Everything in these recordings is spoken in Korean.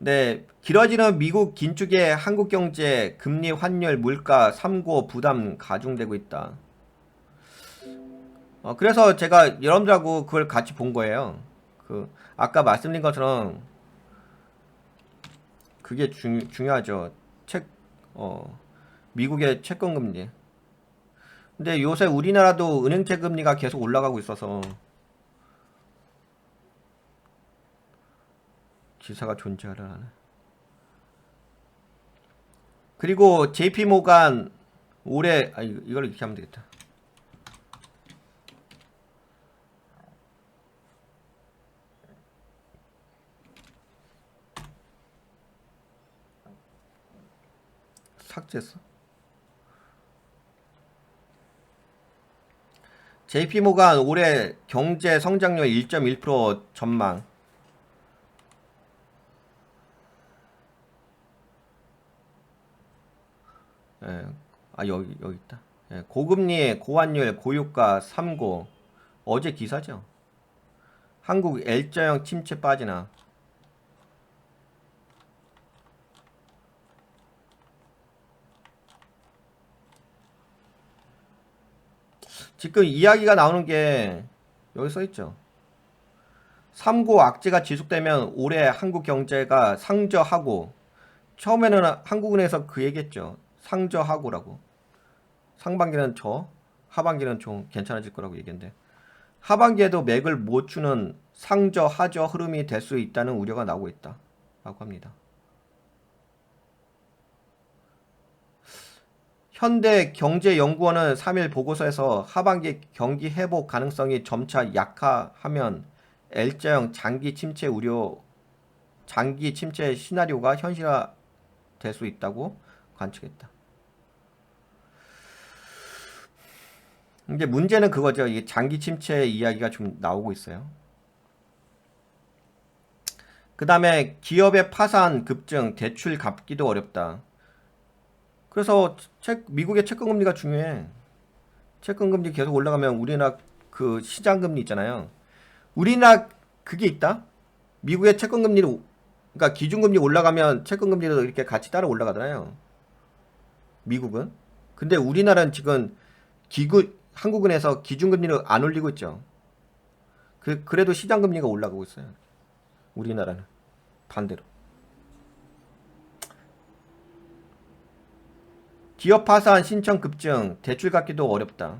네, 길어지는 미국 긴축에 한국 경제, 금리, 환율, 물가, 삼고 부담 가중되고 있다. 그래서 제가 여러분들하고 그걸 같이 본 거예요. 아까 말씀드린 것처럼 그게 중요하죠. 책, 어, 미국의 채권 금리. 근데 요새 우리나라도 은행채 금리가 계속 올라가고 있어서 기사가 존재하려 하네. 그리고 JP 모간 올해, 이걸 이렇게 하면 되겠다. 삭제했어. JP 모간 올해 경제 성장률 1.1% 전망. 예, 여기 있다. 예, 고금리, 고환율, 고유가 3고. 어제 기사죠. 한국 L자형 침체 빠지나. 지금 이야기가 나오는 게 여기 써 있죠. 3고 악재가 지속되면 올해 한국 경제가 상저하고, 처음에는 한국은행에서 그 얘기했죠. 상저하고라고. 상반기는 하반기는 좀 괜찮아질 거라고 얘기했는데, 하반기에도 맥을 못 추는 상저하저 흐름이 될 수 있다는 우려가 나오고 있다 라고 합니다. 현대경제연구원은 3일 보고서에서 하반기 경기 회복 가능성이 점차 약화하면 L자형 장기 침체 시나리오가 현실화될 수 있다고 관측했다. 이제 문제는 그거죠. 이 장기 침체 이야기가 좀 나오고 있어요. 그 다음에 기업의 파산 급증, 대출 갚기도 어렵다. 그래서 미국의 채권금리가 중요해. 채권금리 계속 올라가면 우리나라 그 시장금리 있잖아요. 우리나라 그게 있다? 미국의 채권금리를, 그러니까 기준금리 올라가면 채권금리도 이렇게 같이 따라 올라가잖아요. 미국은. 근데 우리나라는 지금 한국은행에서 기준금리를 안 올리고 있죠. 그래도 시장금리가 올라가고 있어요. 우리나라는. 반대로. 기업 파산 신청 급증, 대출 갚기도 어렵다.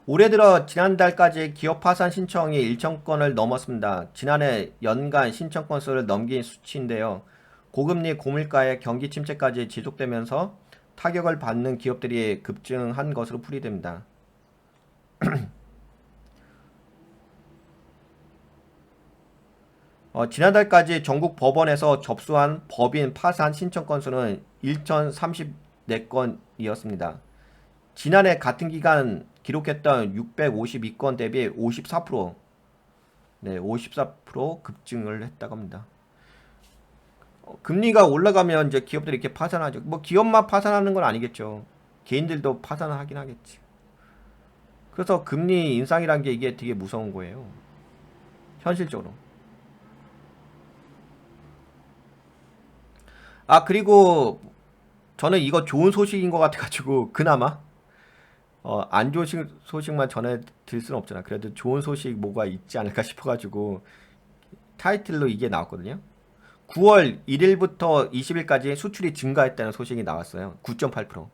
올해 들어 지난달까지 기업 파산 신청이 1천 건을 넘었습니다. 지난해 연간 신청 건수를 넘긴 수치인데요. 고금리 고물가의 경기 침체까지 지속되면서 타격을 받는 기업들이 급증한 것으로 풀이됩니다. 지난달까지 전국 법원에서 접수한 법인 파산 신청 건수는 1,034건이었습니다. 지난해 같은 기간 기록했던 652건 대비 54%, 네, 54% 급증을 했다고 합니다. 금리가 올라가면 이제 기업들이 이렇게 파산하죠. 뭐 기업만 파산하는 건 아니겠죠. 개인들도 파산을 하긴 하겠지. 그래서 금리 인상이란 게 이게 되게 무서운 거예요. 현실적으로. 그리고 저는 이거 좋은 소식인 것 같아가지고 그나마 안 좋은 소식만 전해드릴 수는 없잖아. 그래도 좋은 소식 뭐가 있지 않을까 싶어가지고 타이틀로 이게 나왔거든요. 9월 1일부터 20일까지 수출이 증가했다는 소식이 나왔어요. 9.8%.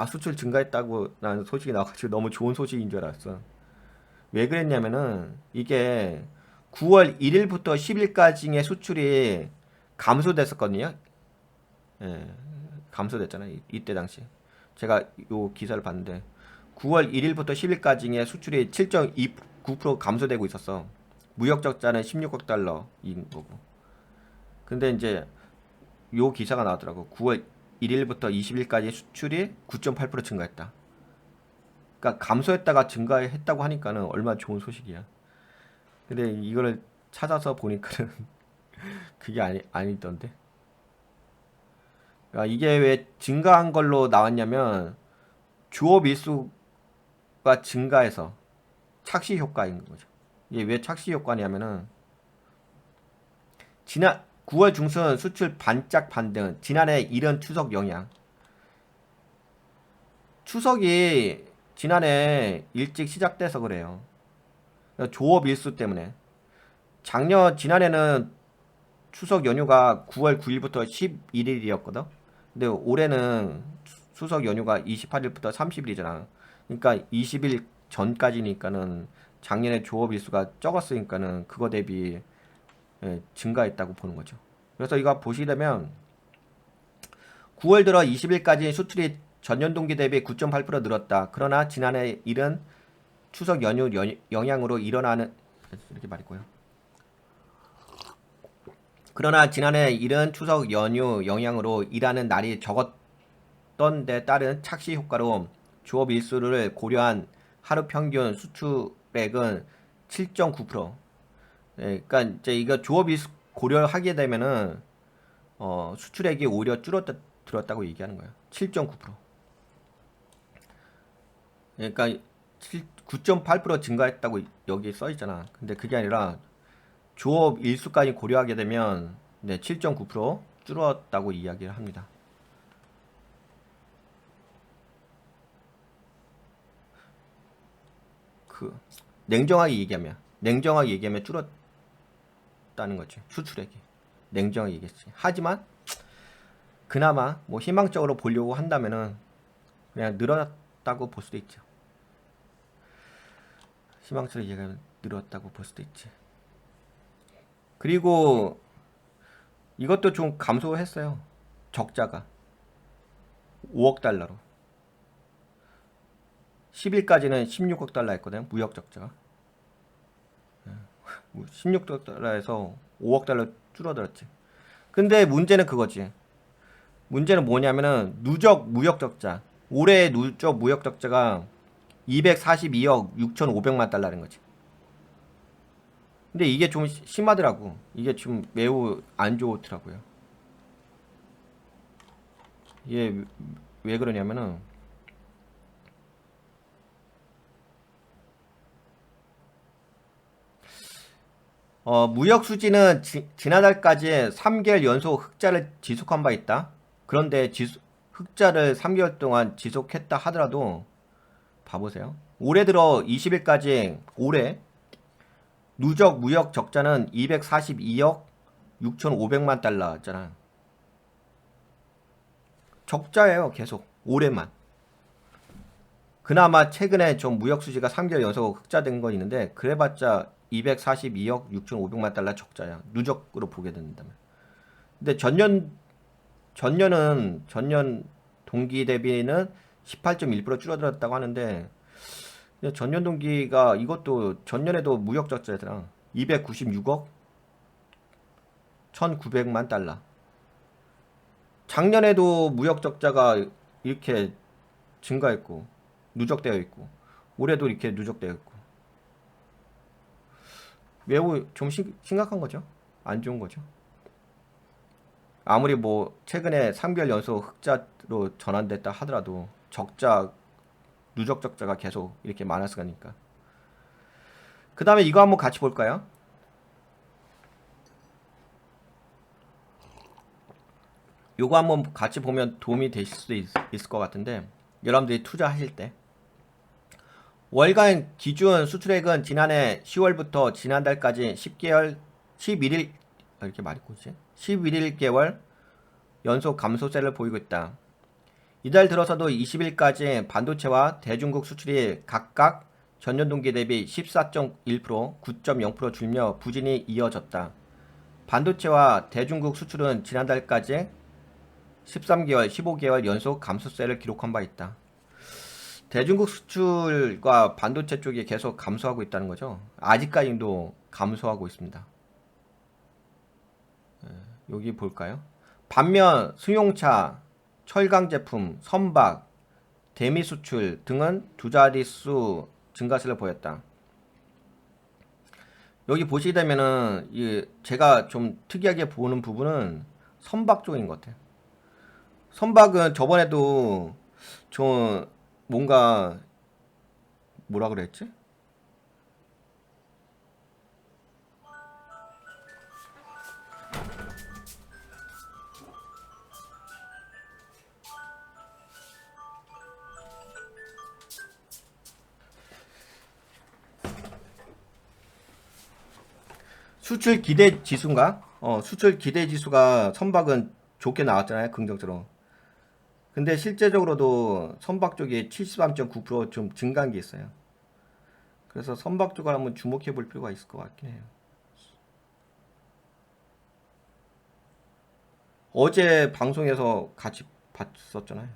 수출 증가했다고 라는 소식이 나와가지고 너무 좋은 소식인 줄 알았어. 왜 그랬냐면은 이게 9월 1일부터 10일까지의 수출이 감소됐었거든요. 예, 감소됐잖아요. 이때 당시. 제가 요 기사를 봤는데 9월 1일부터 10일까지의 수출이 7.29% 감소되고 있었어. 무역 적자는 16억 달러인 거고. 근데 이제 요 기사가 나왔더라고. 9월 1일부터 20일까지 수출이 9.8% 증가했다. 그러니까 감소했다가 증가했다고 하니까는 얼마나 좋은 소식이야. 근데 이거를 찾아서 보니까는 그게 아니던데. 그러니까 이게 왜 증가한 걸로 나왔냐면 주어 밀수가 증가해서 착시 효과인 거죠. 이게 왜 착시 효과냐면은 지난 9월 중순 수출 반짝 반등, 지난해 이른 추석 영향. 추석이 지난해 일찍 시작돼서 그래요. 조업 일수 때문에. 지난해는 추석 연휴가 9월 9일부터 11일이었거든. 근데 올해는 추석 연휴가 28일부터 30일이잖아. 그러니까 20일 전까지니까는 작년에 조업 일수가 적었으니까는 그거 대비 증가했다고 보는 거죠. 그래서 이거 보시게 되면 9월 들어 20일까지 수출이 전년 동기 대비 9.8% 늘었다. 그러나 지난해 일은 추석 연휴 영향으로 일어나는 이렇게 말했고요. 그러나 지난해 일은 추석 연휴 영향으로 일하는 날이 적었던 데 따른 착시 효과로 조업 일수를 고려한 하루 평균 수출액은 7.9%. 그러니까 이제 이거 조업 일수 고려하게 되면은 수출액이 오히려 줄었다고 얘기하는 거예요. 7.9%. 그러니까 9.8% 증가했다고 여기 써 있잖아. 근데 그게 아니라 조업 일수까지 고려하게 되면 7.9% 줄었다고 이야기를 합니다. 그 냉정하게 얘기하면 줄었다는 거지. 수출액이. 냉정하게 얘기했지. 하지만 그나마 뭐 희망적으로 보려고 한다면은 그냥 늘었다고 볼 수도 있죠. 희망적으로 얘기하면 늘었다고 볼 수도 있지. 그리고 이것도 좀 감소했어요. 적자가 5억 달러로. 10일까지는 16억 달러 했거든. 무역 적자가. 16억 달러에서 5억 달러 줄어들었지. 근데 문제는 그거지. 문제는 뭐냐면은 누적 무역 적자. 올해 누적 무역 적자가 242억 6,500만 달러인 거지. 근데 이게 좀 심하더라고. 이게 좀 매우 안 좋더라고요. 이게 왜 그러냐면은 무역 수지는 지난달까지 3개월 연속 흑자를 지속한 바 있다. 그런데 흑자를 3개월 동안 지속했다 하더라도 봐보세요. 올해 들어 20일까지 올해 누적 무역 적자는 242억 6,500만 달러잖아. 적자예요, 계속. 올해만. 그나마 최근에 좀 무역 수지가 3개월 연속 흑자된 건 있는데 그래봤자 242억 6,500만 달러 적자야. 누적으로 보게 된다면. 근데 전년 동기 대비는 18.1% 줄어들었다고 하는데 전년 동기가 이것도 전년에도 무역 적자잖아. 296억 1,900만 달러. 작년에도 무역 적자가 이렇게 증가했고 누적되어 있고 올해도 이렇게 누적되어 있고 매우 좀 심각한 거죠. 안 좋은 거죠. 아무리 뭐 최근에 3개월 연속 흑자로 전환됐다 하더라도 누적 적자가 계속 이렇게 많았으니까. 그 다음에 이거 한번 같이 볼까요? 요거 한번 같이 보면 도움이 되실 수도 있을 것 같은데 여러분들이 투자하실 때 월간 기준 수출액은 지난해 10월부터 지난달까지 10개월 11일 이렇게 말이 꼬지 11개월 연속 감소세를 보이고 있다. 이달 들어서도 20일까지 반도체와 대중국 수출이 각각 전년 동기 대비 14.1%, 9.0% 줄며 부진이 이어졌다. 반도체와 대중국 수출은 지난달까지 13개월, 15개월 연속 감소세를 기록한 바 있다. 대중국 수출과 반도체 쪽이 계속 감소하고 있다는 거죠. 아직까지도 감소하고 있습니다. 여기 볼까요? 반면 승용차, 철강 제품, 선박, 대미 수출 등은 두 자릿수 증가세를 보였다. 여기 보시게 되면은 제가 좀 특이하게 보는 부분은 선박 쪽인 것 같아요. 선박은 저번에도 좀 뭔가 뭐라 그랬지? 수출 기대 지수인가? 수출 기대 지수가 선박은 좋게 나왔잖아요. 긍정적으로. 근데 실제적으로도 선박 쪽이 73.9%좀 증가한 게 있어요. 그래서 선박 쪽을 한번 주목해 볼 필요가 있을 것 같긴 해요. 어제 방송에서 같이 봤었잖아요.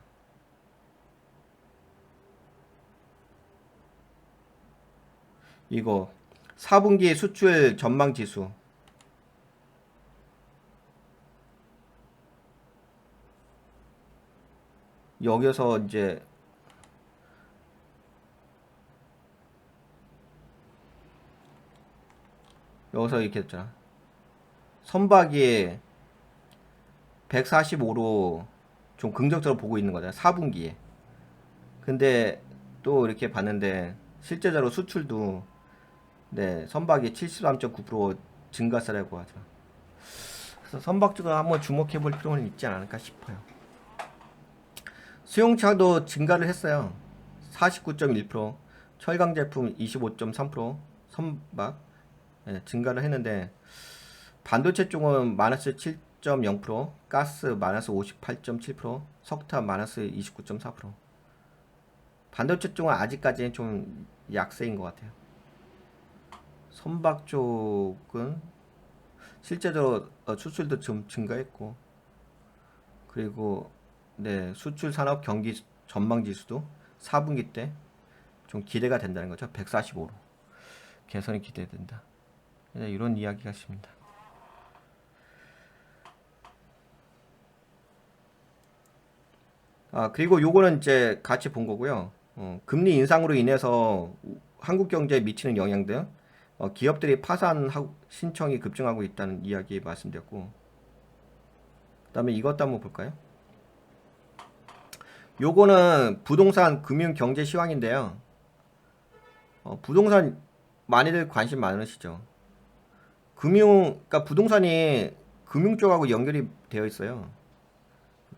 이거 4분기 수출 전망 지수. 여기서 이제 여기서 이렇게 했잖아. 선박이 145로 좀 긍정적으로 보고 있는 거잖아. 4분기에. 근데 또 이렇게 봤는데 실제적으로 수출도 네, 선박이 73.9% 증가세라고 하죠. 그래서 선박 쪽을 한번 주목해 볼 필요는 있지 않을까 싶어요. 수용차도 증가를 했어요. 49.1%, 철강 제품 25.3%, 선박 네, 증가를 했는데 반도체 쪽은 마이너스 7.0%, 가스 마이너스 58.7%, 석탄 마이너스 29.4%. 반도체 쪽은 아직까지는 좀 약세인 것 같아요. 선박 쪽은 실제적으로 수출도 좀 증가했고, 그리고 네, 수출 산업 경기 전망 지수도 4분기 때 좀 기대가 된다는 거죠. 145로 개선이 기대된다. 네, 이런 이야기가 있습니다. 그리고 요거는 이제 같이 본 거고요. 금리 인상으로 인해서 한국 경제에 미치는 영향 등 기업들이 파산 신청이 급증하고 있다는 이야기 말씀드렸고, 그다음에 이것도 한번 볼까요? 요거는 부동산 금융 경제 시황인데요. 부동산 많이들 관심 많으시죠? 그러니까 부동산이 금융 쪽하고 연결이 되어 있어요.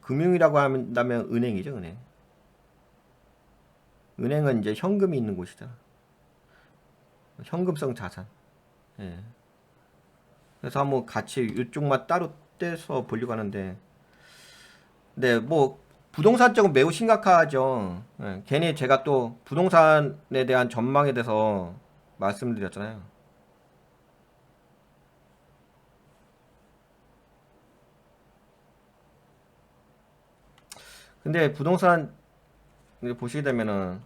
금융이라고 한다면 은행이죠, 은행. 은행은 이제 현금이 있는 곳이잖아. 현금성 자산. 예. 그래서 한번 같이 이쪽만 따로 떼서 보려고 하는데, 네, 뭐 부동산 쪽은 매우 심각하죠. 예. 괜히 제가 또 부동산에 대한 전망에 대해서 말씀드렸잖아요. 근데 부동산 보시게 되면은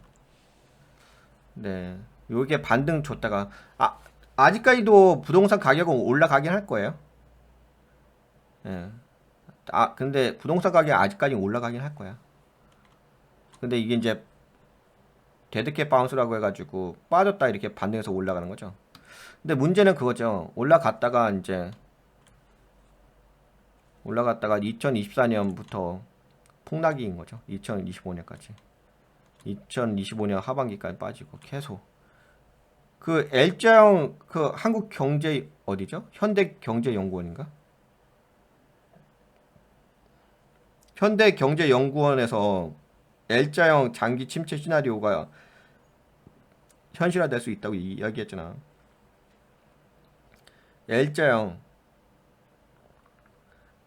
네, 요게 반등 줬다가 아직까지도 부동산 가격은 올라가긴 할 거예요. 예. 근데 부동산 가격이 아직까지 올라가긴 할 거야. 근데 이게 이제 데드캣 바운스라고 해가지고 빠졌다 이렇게 반등해서 올라가는 거죠. 근데 문제는 그거죠. 올라갔다가 2024년부터 폭락인 거죠. 2025년까지. 2025년 하반기까지 빠지고 계속. 그 L자형 그 한국 경제 어디죠? 현대경제연구원인가? 현대경제연구원에서 L자형 장기 침체 시나리오가 현실화될 수 있다고 이야기했잖아. L자형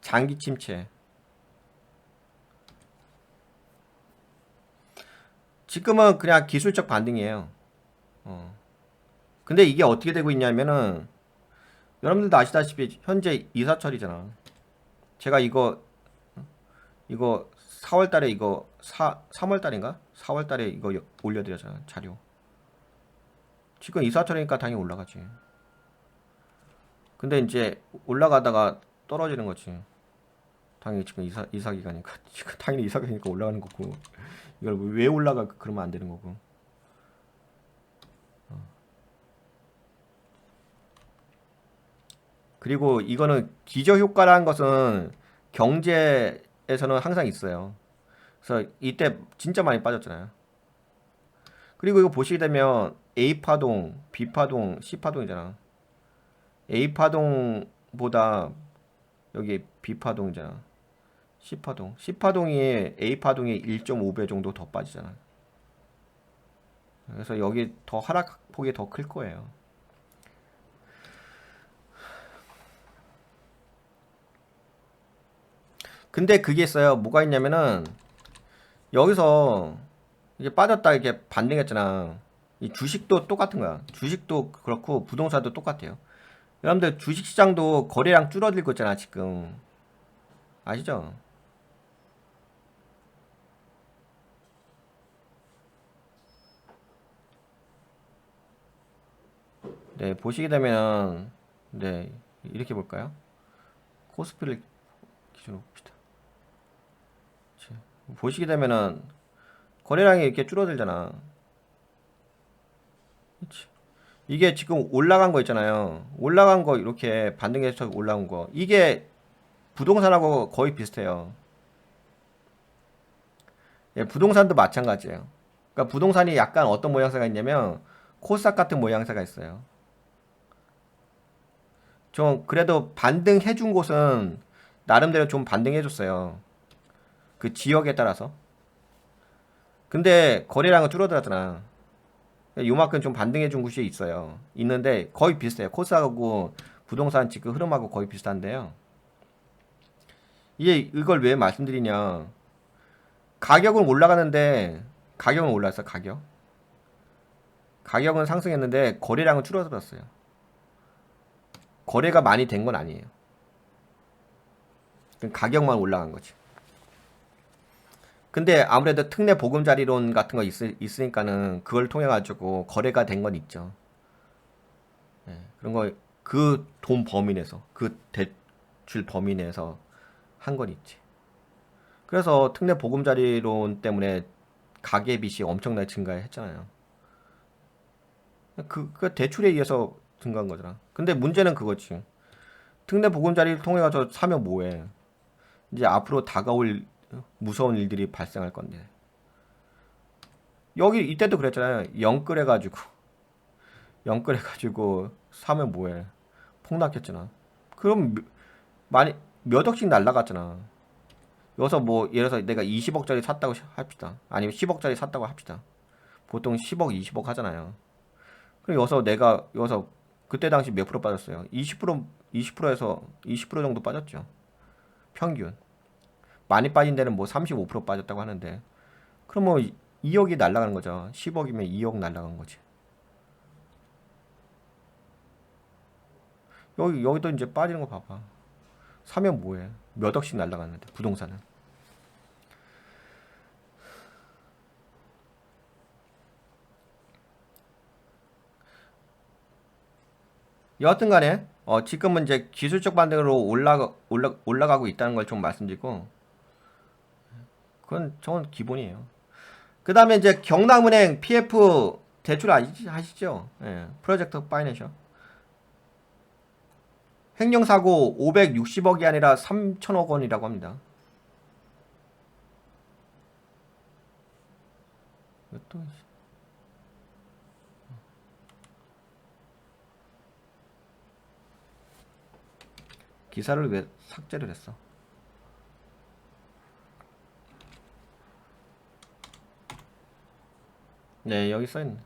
장기 침체. 지금은 그냥 기술적 반등이에요. 근데 이게 어떻게 되고 있냐면은 여러분들도 아시다시피 현재 이사철이잖아. 제가 이거 4월 달에 이거 3월 달인가? 4월 달에 이거 올려드렸잖아, 자료. 지금 이사철이니까 당연히 올라가지. 근데 이제 올라가다가 떨어지는 거지. 당연히 지금 이사 기간이니까. 지금 당연히 이사 기간이니까 올라가는 거고. 이걸 왜 올라가 그러면 안 되는 거고. 그리고 이거는 기저 효과라는 것은 경제 시장에서는 항상 있어요. 그래서 이때 진짜 많이 빠졌잖아요. 그리고 이거 보시게 되면 A파동, B파동, C파동이잖아. A파동보다 여기 B파동이잖아. C파동. C파동이 A파동의 1.5배 정도 더 빠지잖아. 그래서 여기 더 하락폭이 더 클 거예요. 근데 그게 있어요. 뭐가 있냐면은 여기서 이게 빠졌다 이렇게 반등했잖아. 이 주식도 똑같은 거야. 주식도 그렇고 부동산도 똑같아요. 여러분들 주식시장도 거래량 줄어들고 있잖아 지금. 아시죠? 네, 보시게 되면 네, 이렇게 볼까요? 코스피를 기준으로 봅시다. 보시게 되면은 거래량이 이렇게 줄어들잖아. 그치? 이게 지금 올라간 거 있잖아요. 올라간 거 이렇게 반등해서 올라온 거. 이게 부동산하고 거의 비슷해요. 예, 부동산도 마찬가지예요. 그러니까 부동산이 약간 어떤 모양새가 있냐면 코스닥 같은 모양새가 있어요. 좀 그래도 반등해 준 곳은 나름대로 좀 반등해 줬어요. 그 지역에 따라서. 근데 거래량은 줄어들었잖아. 요만큼 좀 반등해 준 곳이 있어요. 있는데 거의 비슷해요. 코스닥하고 부동산 지금 흐름하고 거의 비슷한데요. 이걸 왜 말씀드리냐? 가격은 올라가는데 가격은 올랐어. 가격은 상승했는데 거래량은 줄어들었어요. 거래가 많이 된 건 아니에요. 가격만 올라간 거지. 근데 아무래도 특례 보금자리론 같은 거 있으니까는 그걸 통해 가지고 거래가 된 건 있죠. 예, 그런 거 그 돈 범위 내서 그 대출 범위 내에서 한 건 있지. 그래서 특례 보금자리론 때문에 가계 빚이 엄청나게 증가했잖아요. 그 대출에 의해서 증가한 거잖아. 근데 문제는 그거지. 특례 보금자리를 통해 가서 사면 뭐해? 이제 앞으로 다가올 무서운 일들이 발생할 건데. 여기 이때도 그랬잖아요. 영끌해가지고 사면 뭐해? 폭락했잖아. 그럼 많이 몇 억씩 날라갔잖아. 여기서 뭐 예를 들어서 내가 20억짜리 샀다고 합시다. 아니면 10억짜리 샀다고 합시다. 보통 10억, 20억 하잖아요. 그럼 여기서 그때 당시 몇 프로 빠졌어요? 20%에서 20% 정도 빠졌죠. 평균. 많이 빠진 데는 뭐 35% 빠졌다고 하는데. 그럼 뭐 2억이 날라가는 거죠. 10억이면 2억 날라간 거지. 여기도 이제 빠지는 거 봐봐. 사면 뭐해? 몇 억씩 날라갔는데, 부동산은. 여하튼 간에, 지금은 이제 기술적 반등으로 올라가고 있다는 걸 좀 말씀드리고, 저건 기본이에요. 그 다음에 이제 경남은행 PF 대출 아시죠? 예, 프로젝트 파이낸셜. 횡령사고 560억이 아니라 3천억 원이라고 합니다. 또 기사를 왜 삭제를 했어? 네, 여기 써있네.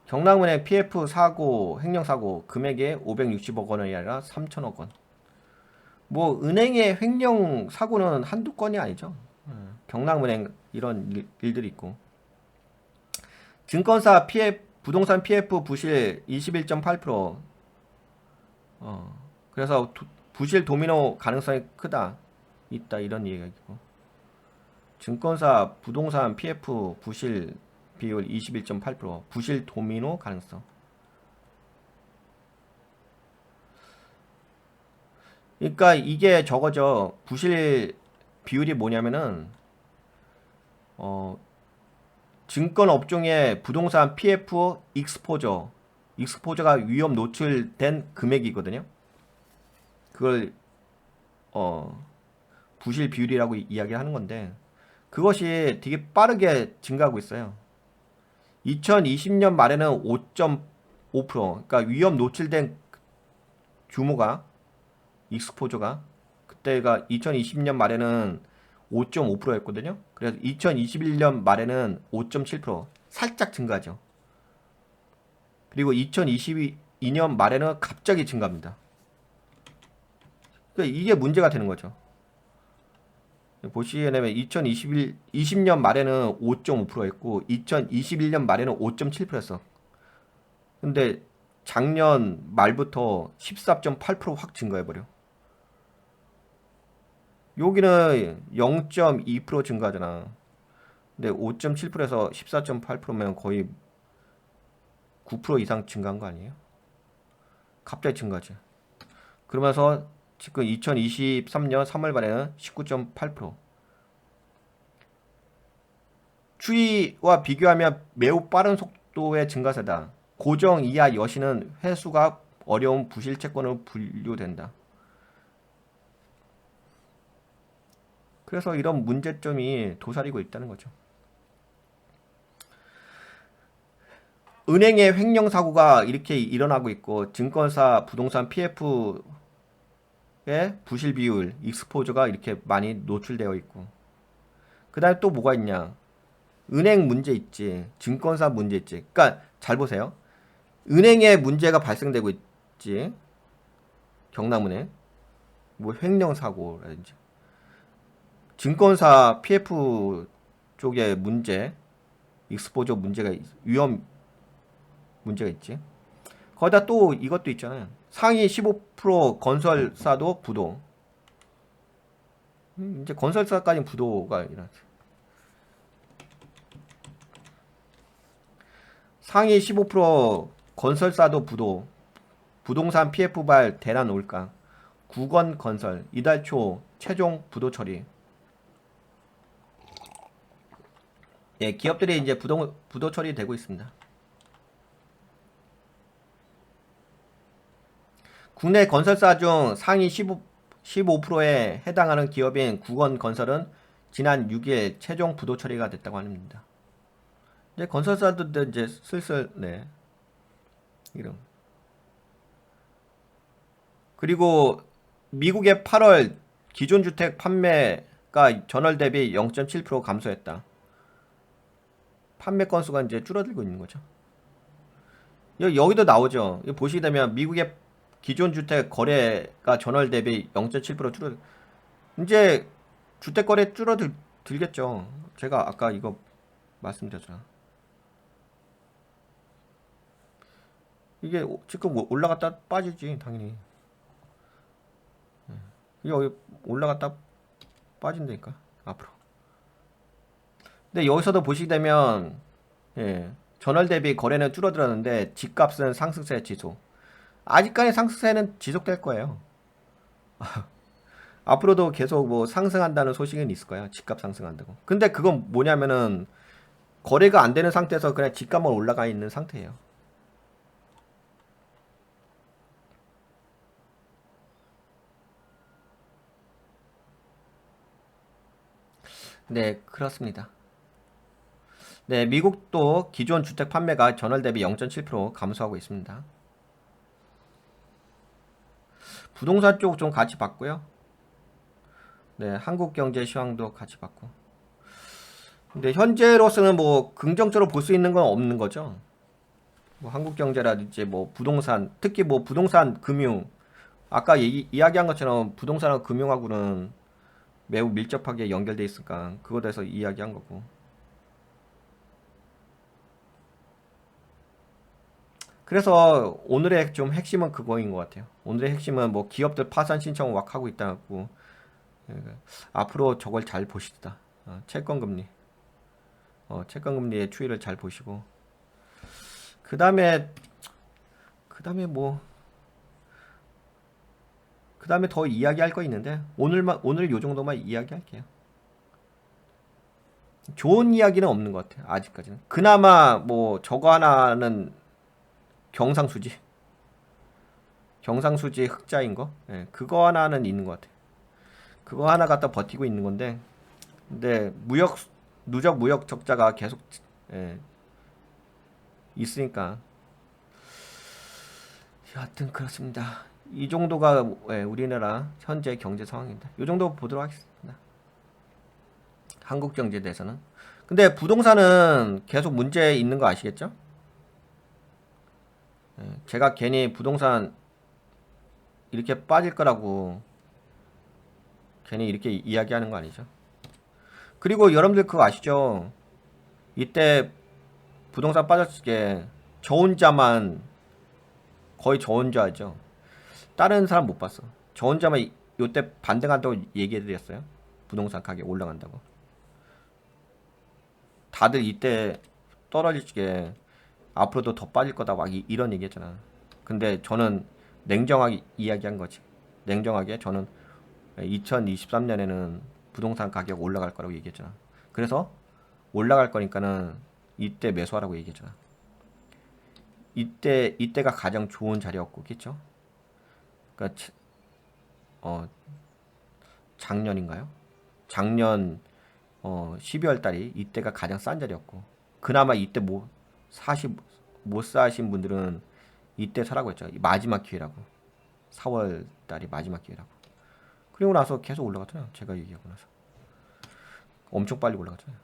경남은행 PF 사고, 횡령사고 금액이 560억 원이 아니라 3천억 원. 뭐 은행의 횡령 사고는 한두 건이 아니죠. 경남은행 이런 일들이 있고. 증권사 PF, 부동산 PF 부실 21.8%. 그래서 부실 도미노 가능성이 크다. 있다 이런 얘기가 있고. 증권사 부동산 PF 부실 비율 21.8%. 부실 도미노 가능성. 그러니까 이게 저거죠. 부실 비율이 뭐냐면은 증권 업종의 부동산 PF 익스포저가 위험 노출된 금액이거든요. 그걸 부실 비율이라고 이야기하는 건데 그것이 되게 빠르게 증가하고 있어요. 2020년 말에는 5.5%, 그러니까 위험 노출된 규모가 익스포저가 그때가 2020년 말에는 5.5%였거든요. 그래서 2021년 말에는 5.7% 살짝 증가죠. 그리고 2022년 말에는 갑자기 증가합니다. 그러니까 이게 문제가 되는 거죠. 보시게 되면 2020년 말에는 5.5%였고 2021년 말에는 5.7%였어. 근데 작년 말부터 14.8% 확 증가해버려. 여기는 0.2% 증가잖아. 근데 5.7%에서 14.8%면 거의 9% 이상 증가한 거 아니에요? 갑자기 증가지. 그러면서 지금 2023년 3월 말에는 19.8%. 추이와 비교하면 매우 빠른 속도의 증가세다. 고정 이하 여신은 회수가 어려운 부실 채권으로 분류된다. 그래서 이런 문제점이 도사리고 있다는 거죠. 은행의 횡령 사고가 이렇게 일어나고 있고 증권사, 부동산 PF의 부실 비율, 익스포저가 이렇게 많이 노출되어 있고 그 다음에 또 뭐가 있냐. 은행 문제 있지. 증권사 문제 있지. 그러니까 잘 보세요. 은행에 문제가 발생되고 있지. 경남은행. 뭐 횡령 사고라든지. 증권사 PF 쪽에 문제, 익스포저 문제가 위험 문제가 있지. 거기다 또 이것도 있잖아요. 상위 15% 건설사도 부도. 이제 건설사까지 부도가 일어났어. 상위 15% 건설사도 부도. 부동산 PF발 대란 올까. 국원건설 이달 초 최종 부도 처리. 예, 기업들이 이제 부도 처리되고 있습니다. 국내 건설사 중 상위 15%에 해당하는 기업인 국원건설은 지난 6일 최종 부도 처리가 됐다고 합니다. 이제 건설사들도 이제 슬슬 네 이름. 그리고 미국의 8월 기존 주택 판매가 전월 대비 0.7% 감소했다. 판매 건수가 이제 줄어들고 있는 거죠. 여기도 나오죠. 보시게 되면 미국의 기존 주택 거래가 전월 대비 0.7% 줄어들. 이제 주택 거래 줄어들겠죠. 제가 아까 이거 말씀드렸잖아. 이게 지금 올라갔다 빠지지 당연히. 이게 올라갔다 빠진다니까 앞으로. 근데 여기서도 보시게 되면 예, 전월 대비 거래는 줄어들었는데 집값은 상승세 지속. 아직까지 상승세는 지속될 거예요. 앞으로도 계속 뭐 상승한다는 소식은 있을 거야. 집값 상승한다고. 근데 그건 뭐냐면은 거래가 안 되는 상태에서 그냥 집값만 올라가 있는 상태예요. 네, 그렇습니다. 네, 미국도 기존 주택 판매가 전월 대비 0.7% 감소하고 있습니다. 부동산 쪽 좀 같이 봤고요. 네, 한국경제 시황도 같이 봤고. 근데 현재로서는 뭐 긍정적으로 볼 수 있는 건 없는 거죠. 뭐 한국경제라든지 뭐 부동산, 특히 뭐 부동산 금융, 아까 이야기한 것처럼 부동산하고 금융하고는 매우 밀접하게 연결돼 있으니까 그거에 대해서 이야기한 거고. 그래서 오늘의 좀 핵심은 그거인 것 같아요. 오늘의 핵심은 뭐 기업들 파산 신청 막 하고 있다고. 앞으로 저걸 잘 보시다. 채권금리. 채권금리의 추이를 잘 보시고. 그 다음에 뭐, 그 다음에 더 이야기할 거 있는데, 오늘 요 정도만 이야기할게요. 좋은 이야기는 없는 것 같아요. 아직까지는. 그나마 뭐, 저거 하나는 경상수지 흑자인 거? 예, 그거 하나는 있는 것 같아요. 그거 하나 갖다 버티고 있는 건데, 근데 누적 무역 적자가 계속 예, 있으니까 하여튼 그렇습니다. 이 정도가 예, 우리나라 현재 경제 상황입니다. 이 정도 보도록 하겠습니다. 한국 경제에 대해서는. 근데 부동산은 계속 문제 있는 거 아시겠죠? 예, 제가 괜히 부동산 이렇게 빠질 거라고 괜히 이렇게 이야기하는 거 아니죠? 그리고 여러분들 그거 아시죠? 이때 부동산 빠졌을 때 저 혼자만 거의 저 혼자죠. 다른 사람 못 봤어. 저 혼자만 요때 반등한다고 얘기해드렸어요. 부동산 가격 올라간다고. 다들 이때 떨어질 게 앞으로도 더 빠질 거다 막 이런 얘기했잖아. 근데 저는 냉정하게 이야기한 거지. 냉정하게 저는 2023년에는 부동산 가격 올라갈 거라고 얘기했잖아. 그래서 올라갈 거니까는 이때 매수하라고 얘기했잖아. 이때가 가장 좋은 자리였겠죠. 그러니까 작년인가요? 작년 12월 달이 이때가 가장 싼 자리였고, 그나마 이때 못 사신 분들은 이때 사라고 했죠. 마지막 기회라고. 4월 달이 마지막 기회라고. 그리고 나서 계속 올라갔잖아요. 제가 얘기하고 나서 엄청 빨리 올라갔잖아요.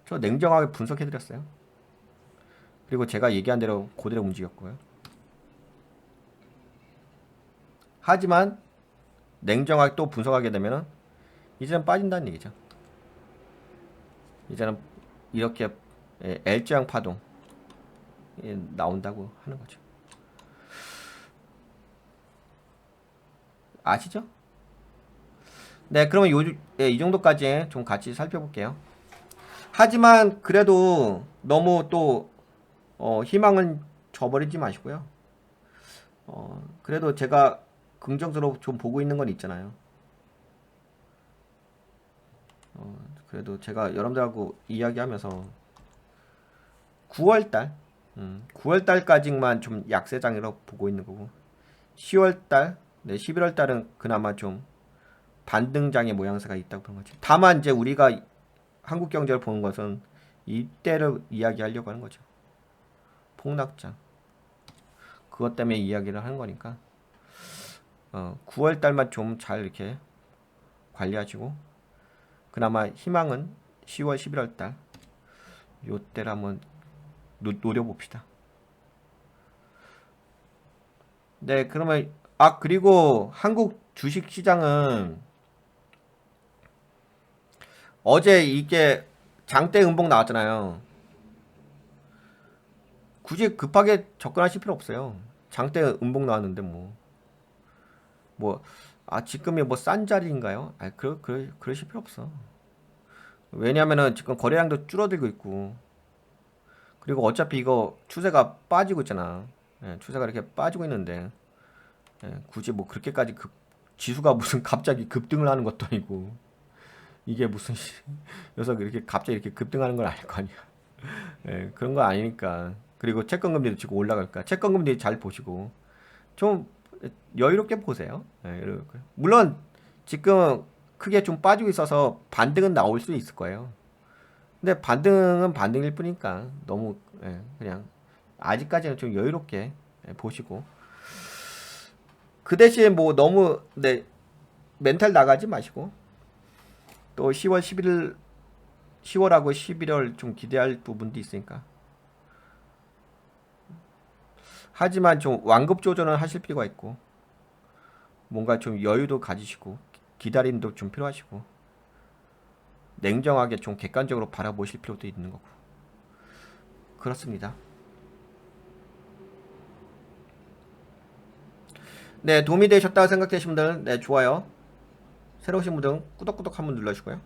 저 냉정하게 분석해드렸어요. 그리고 제가 얘기한 대로 그대로 움직였고요. 하지만 냉정하게 또 분석하게 되면은 이제는 빠진다는 얘기죠. 이제는 이렇게 L자형 파동 나온다고 하는 거죠. 아시죠? 네, 그러면 이 정도까지 좀 같이 살펴볼게요. 하지만 그래도 너무 또 희망은 저버리지 마시고요. 그래도 제가 긍정적으로 좀 보고 있는 건 있잖아요. 그래도 제가 여러분들하고 이야기하면서 9월달까지만 좀 약세장이라고 보고 있는 거고, 10월달, 네, 11월달은 그나마 좀 반등장의 모양새가 있다고 보는 거지. 다만 이제 우리가 한국 경제를 보는 것은 이때를 이야기하려고 하는 거죠. 폭락장. 그것 때문에 이야기를 하는 거니까 9월달만 좀 잘 이렇게 관리하시고, 그나마 희망은 10월, 11월달 요때를 한번 노려봅시다. 네, 그러면 그리고 한국 주식시장은 어제 이게 장대 음봉 나왔잖아요. 굳이 급하게 접근하실 필요 없어요. 장대 음봉 나왔는데 지금이 싼 자리인가요? 그러실 필요 없어. 왜냐면은 지금 거래량도 줄어들고 있고, 그리고 어차피 이거 추세가 빠지고 있잖아. 추세가 이렇게 빠지고 있는데, 굳이 그렇게까지 지수가 무슨 갑자기 급등을 하는 것도 아니고, 이게 무슨 녀석 이렇게 갑자기 이렇게 급등하는 건 아닐 거 아니야. 그런 거 아니니까. 그리고 채권금리도 지금 올라갈까. 채권금리 잘 보시고 좀 여유롭게 보세요. 물론 지금 크게 좀 빠지고 있어서 반등은 나올 수 있을 거예요. 근데 반등은 반등일 뿐이니까 너무 그냥 아직까지는 좀 여유롭게 보시고, 그 대신에 너무 멘탈 나가지 마시고, 또 10월 11일 10월하고 11월 좀 기대할 부분도 있으니까. 하지만 좀 완급 조절은 하실 필요가 있고, 뭔가 좀 여유도 가지시고 기다림도 좀 필요하시고, 냉정하게 좀 객관적으로 바라보실 필요도 있는 거고, 그렇습니다. 네, 도움이 되셨다고 생각되신 분들, 네, 좋아요. 새로 오신 분들은 꾸덕꾸덕 한번 눌러주시고요.